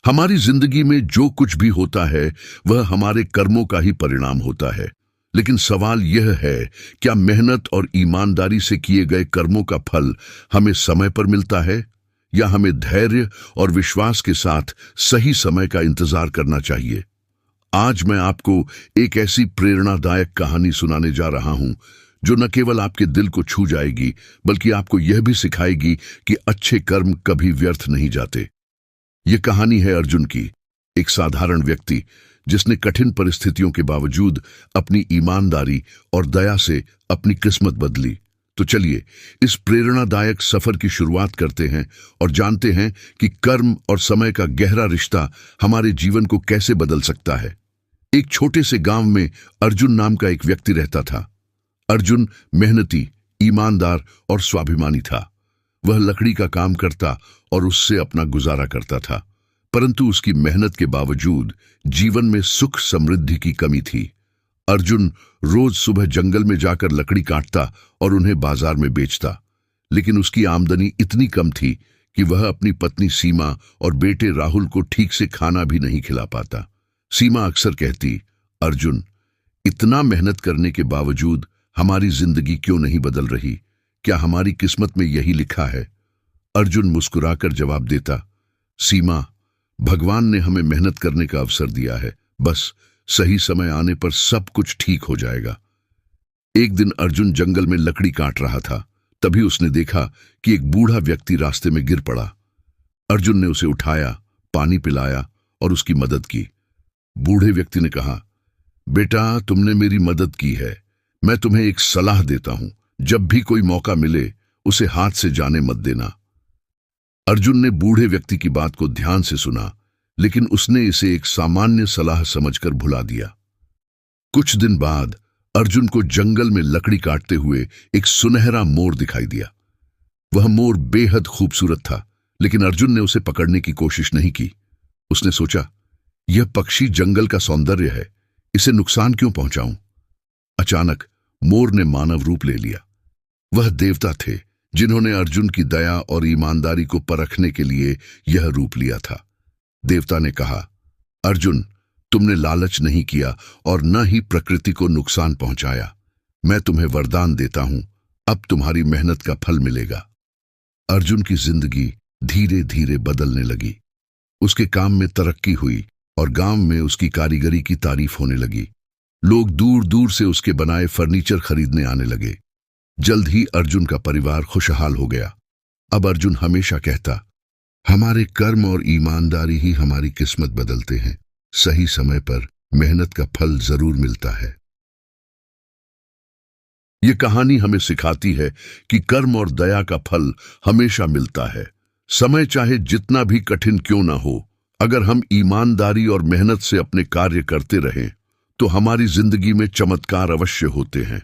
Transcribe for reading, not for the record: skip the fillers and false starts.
हमारी जिंदगी में जो कुछ भी होता है वह हमारे कर्मों का ही परिणाम होता है। लेकिन सवाल यह है, क्या मेहनत और ईमानदारी से किए गए कर्मों का फल हमें समय पर मिलता है, या हमें धैर्य और विश्वास के साथ सही समय का इंतजार करना चाहिए? आज मैं आपको एक ऐसी प्रेरणादायक कहानी सुनाने जा रहा हूं जो न केवल आपके दिल को छू जाएगी, बल्कि आपको यह भी सिखाएगी कि अच्छे कर्म कभी व्यर्थ नहीं जाते। यह कहानी है अर्जुन की, एक साधारण व्यक्ति जिसने कठिन परिस्थितियों के बावजूद अपनी ईमानदारी और दया से अपनी किस्मत बदली। तो चलिए इस प्रेरणादायक सफर की शुरुआत करते हैं और जानते हैं कि कर्म और समय का गहरा रिश्ता हमारे जीवन को कैसे बदल सकता है। एक छोटे से गांव में अर्जुन नाम का एक व्यक्ति रहता था। अर्जुन मेहनती, ईमानदार और स्वाभिमानी था। वह लकड़ी का काम करता और उससे अपना गुजारा करता था, परंतु उसकी मेहनत के बावजूद जीवन में सुख समृद्धि की कमी थी। अर्जुन रोज सुबह जंगल में जाकर लकड़ी काटता और उन्हें बाजार में बेचता, लेकिन उसकी आमदनी इतनी कम थी कि वह अपनी पत्नी सीमा और बेटे राहुल को ठीक से खाना भी नहीं खिला पाता। सीमा अक्सर कहती, अर्जुन, इतना मेहनत करने के बावजूद हमारी जिंदगी क्यों नहीं बदल रही? क्या हमारी किस्मत में यही लिखा है? अर्जुन मुस्कुराकर जवाब देता, सीमा, भगवान ने हमें मेहनत करने का अवसर दिया है, बस सही समय आने पर सब कुछ ठीक हो जाएगा। एक दिन अर्जुन जंगल में लकड़ी काट रहा था। तभी उसने देखा कि एक बूढ़ा व्यक्ति रास्ते में गिर पड़ा। अर्जुन ने उसे उठाया, पानी पिलाया और उसकी मदद की। बूढ़े व्यक्ति ने कहा, बेटा, तुमने मेरी मदद की है, मैं तुम्हें एक सलाह देता हूं, जब भी कोई मौका मिले उसे हाथ से जाने मत देना। अर्जुन ने बूढ़े व्यक्ति की बात को ध्यान से सुना, लेकिन उसने इसे एक सामान्य सलाह समझकर भुला दिया। कुछ दिन बाद अर्जुन को जंगल में लकड़ी काटते हुए एक सुनहरा मोर दिखाई दिया। वह मोर बेहद खूबसूरत था, लेकिन अर्जुन ने उसे पकड़ने की कोशिश नहीं की। उसने सोचा, यह पक्षी जंगल का सौंदर्य है, इसे नुकसान क्यों पहुंचाऊं? अचानक मोर ने मानव रूप ले लिया। वह देवता थे जिन्होंने अर्जुन की दया और ईमानदारी को परखने के लिए यह रूप लिया था। देवता ने कहा, अर्जुन, तुमने लालच नहीं किया और न ही प्रकृति को नुकसान पहुंचाया। मैं तुम्हें वरदान देता हूं, अब तुम्हारी मेहनत का फल मिलेगा। अर्जुन की जिंदगी धीरे धीरे बदलने लगी। उसके काम में तरक्की हुई और गांव में उसकी कारीगरी की तारीफ होने लगी। लोग दूर दूर से उसके बनाए फर्नीचर खरीदने आने लगे। जल्द ही अर्जुन का परिवार खुशहाल हो गया। अब अर्जुन हमेशा कहता, हमारे कर्म और ईमानदारी ही हमारी किस्मत बदलते हैं। सही समय पर मेहनत का फल जरूर मिलता है। यह कहानी हमें सिखाती है कि कर्म और दया का फल हमेशा मिलता है। समय चाहे जितना भी कठिन क्यों ना हो, अगर हम ईमानदारी और मेहनत से अपने कार्य करते रहें तो हमारी जिंदगी में चमत्कार अवश्य होते हैं।